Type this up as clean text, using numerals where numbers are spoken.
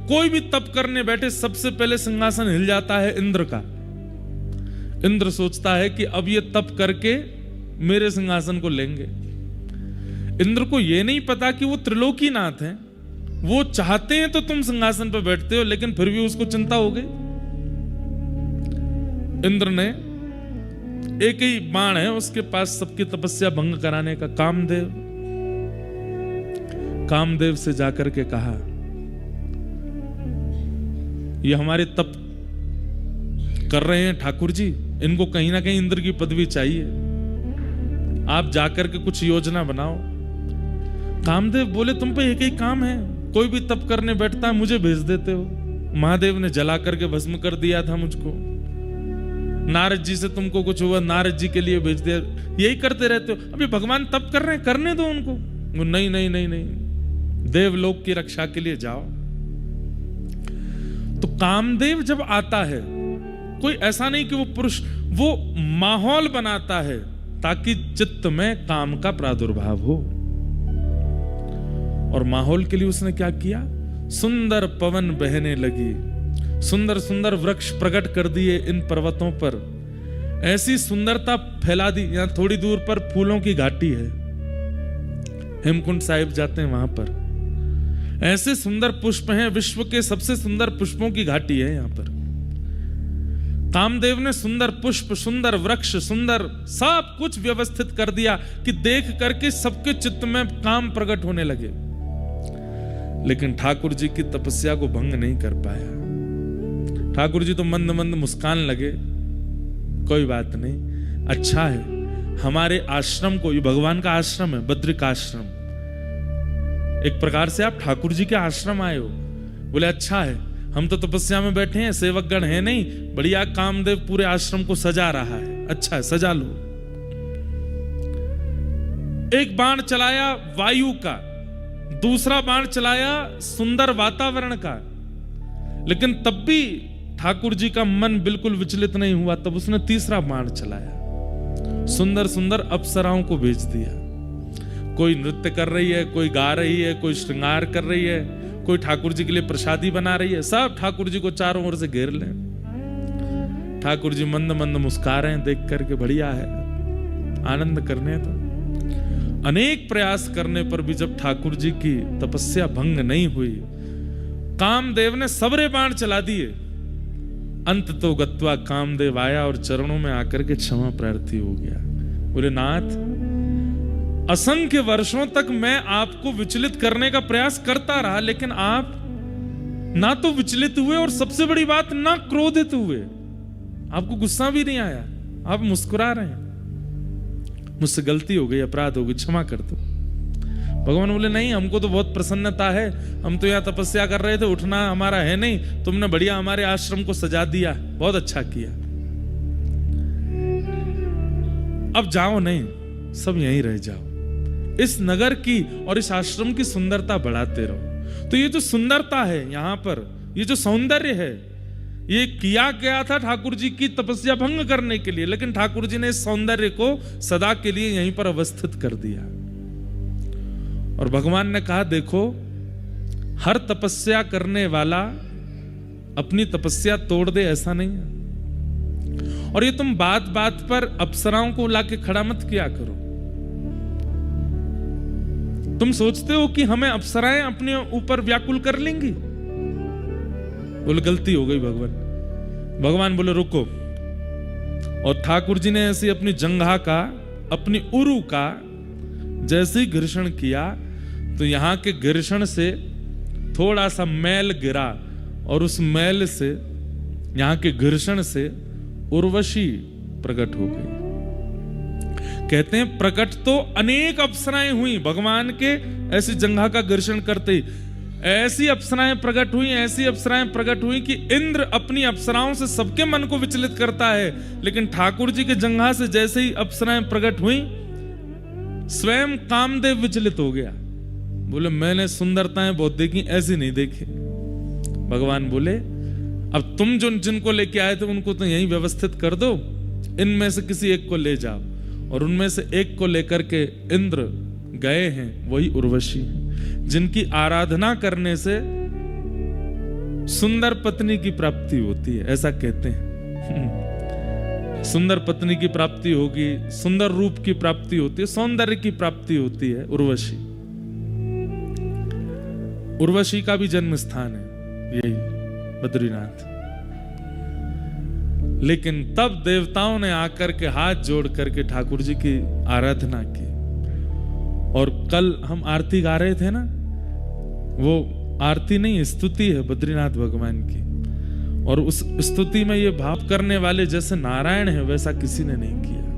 कोई भी तप करने बैठे सबसे पहले सिंहासन हिल जाता है इंद्र का। इंद्र सोचता है कि अब ये तप करके मेरे सिंहासन को लेंगे। इंद्र को यह नहीं पता कि वो त्रिलोकीनाथ हैं, वो चाहते हैं तो तुम सिंहासन पर बैठते हो, लेकिन फिर भी उसको चिंता हो गई। इंद्र ने एक ही बाण है उसके पास सबकी तपस्या भंग कराने का, कामदेव से जाकर के कहा, ये हमारे तप कर रहे हैं ठाकुर जी, इनको कहीं ना कहीं इंद्र की पदवी चाहिए, आप जाकर के कुछ योजना बनाओ। कामदेव बोले, तुम पे एक ही काम है, कोई भी तप करने बैठता है मुझे भेज देते हो। महादेव ने जला करके भस्म कर दिया था मुझको, नारद जी से तुमको कुछ हुआ, नारद जी के लिए भेज दिया, यही करते रहते हो। अभी भगवान तप कर रहे हैं, करने दो उनको। नहीं नहीं नहीं नहीं, देवलोक की रक्षा के लिए जाओ। तो कामदेव जब आता है, कोई ऐसा नहीं कि वो पुरुष, वो माहौल बनाता है ताकि चित्त में काम का प्रादुर्भाव हो। और माहौल के लिए उसने क्या किया, सुंदर पवन बहने लगी, सुंदर सुंदर वृक्ष प्रकट कर दिए इन पर्वतों पर, ऐसी सुंदरता फैला दी। यहां थोड़ी दूर पर फूलों की घाटी है, हेमकुंड साहिब जाते हैं वहां पर, ऐसे सुंदर पुष्प हैं, विश्व के सबसे सुंदर पुष्पों की घाटी है यहां पर। कामदेव ने सुंदर पुष्प, सुंदर वृक्ष, सुंदर सब कुछ व्यवस्थित कर दिया कि देख करके सबके चित्त में काम प्रकट होने लगे। लेकिन ठाकुर जी की तपस्या को भंग नहीं कर पाया। ठाकुर जी तो मंद मंद मुस्कान लगे, कोई बात नहीं, अच्छा है हमारे आश्रम को, ये भगवान का आश्रम है, बद्रिकाश्रम, एक प्रकार से आप ठाकुर जी के आश्रम आए हो। बोले अच्छा है, हम तो तपस्या में बैठे हैं, सेवकगण है नहीं, बढ़िया कामदेव पूरे आश्रम को सजा रहा है, अच्छा है सजा लो। एक बाण चलाया वायु का, दूसरा बाण चलाया सुंदर वातावरण का, लेकिन तब भी ठाकुर जी का मन बिल्कुल विचलित नहीं हुआ। तब उसने तीसरा बाण चलाया, सुंदर सुंदर अप्सराओं को भेज दिया। कोई नृत्य कर रही है, कोई गा रही है, कोई श्रृंगार कर रही है, कोई ठाकुर जी के लिए प्रसादी बना रही है, सब ठाकुर जी को चारों ओर से घेर ले। ठाकुर जी मंद मंद मुस्कुरा रहे हैं, देख करके बढ़िया है, आनंद करने तो। अनेक प्रयास करने पर भी जब ठाकुर जी की तपस्या भंग नहीं हुई, कामदेव ने सबरे बाण चला दिए। अंत तो गत्वा कामदेव आया और चरणों में आकर के क्षमा प्रार्थी हो गया। बोले नाथ, असंख्य वर्षों तक मैं आपको विचलित करने का प्रयास करता रहा, लेकिन आप ना तो विचलित हुए और सबसे बड़ी बात ना क्रोधित हुए, आपको गुस्सा भी नहीं आया, आप मुस्कुरा रहे हैं। मुझसे गलती हो गई, अपराध हो गई, क्षमा कर दो। भगवान बोले नहीं, हमको तो बहुत प्रसन्नता है, हम तो यहाँ तपस्या कर रहे थे, उठना हमारा है नहीं, तुमने बढ़िया हमारे आश्रम को सजा दिया, बहुत अच्छा किया, अब जाओ, नहीं सब यहीं रह जाओ, इस नगर की और इस आश्रम की सुंदरता बढ़ाते रहो। तो ये जो सुंदरता है यहाँ पर, ये जो सौंदर्य है, ये किया गया था ठाकुर जी की तपस्या भंग करने के लिए, लेकिन ठाकुर जी ने इस सौंदर्य को सदा के लिए यहीं पर अवस्थित कर दिया। और भगवान ने कहा देखो, हर तपस्या करने वाला अपनी तपस्या तोड़ दे ऐसा नहीं है। और ये तुम बात बात पर अप्सराओं को लाके खड़ा मत किया करो। तुम सोचते हो कि हमें अप्सराएं अपने ऊपर व्याकुल कर लेंगी। बोले गलती हो गई भगवान। भगवान बोले रुको। और ठाकुर जी ने ऐसी अपनी जंघा का, अपनी उरु का जैसे ही घर्षण किया, तो यहां के घर्षण से थोड़ा सा मैल गिरा, और उस मैल से, यहां के घर्षण से उर्वशी प्रकट हो गई। कहते हैं प्रकट तो अनेक अप्सराएं हुई भगवान के ऐसी जंघा का घर्षण करते ही। ऐसी अप्सराएं प्रकट हुई, ऐसी अप्सराएं प्रकट हुई कि इंद्र अपनी अप्सराओं से सबके मन को विचलित करता है, लेकिन ठाकुर जी के जंघा से जैसे ही अप्सराएं प्रकट हुई, स्वयं कामदेव विचलित हो गया। बोले मैंने सुंदरताएं बहुत देखी, ऐसी नहीं देखी। भगवान बोले अब तुम जो जिनको लेके आए थे उनको तो यहीं व्यवस्थित कर दो, इनमें से किसी एक को ले जाओ। और उनमें से एक को लेकर के इंद्र गए हैं, वही उर्वशी हैं, जिनकी आराधना करने से सुंदर पत्नी की प्राप्ति होती है, ऐसा कहते हैं। सुंदर पत्नी की प्राप्ति होगी, सुंदर रूप की प्राप्ति होती है, सौंदर्य की प्राप्ति होती है। उर्वशी, उर्वशी का भी जन्म स्थान है यही बद्रीनाथ। लेकिन तब देवताओं ने आकर के हाथ जोड़ करके ठाकुर जी की आराधना की। और कल हम आरती गा रहे थे ना, वो आरती नहीं, स्तुति है बद्रीनाथ भगवान की। और उस स्तुति में ये भाव करने वाले जैसे नारायण है वैसा किसी ने नहीं किया।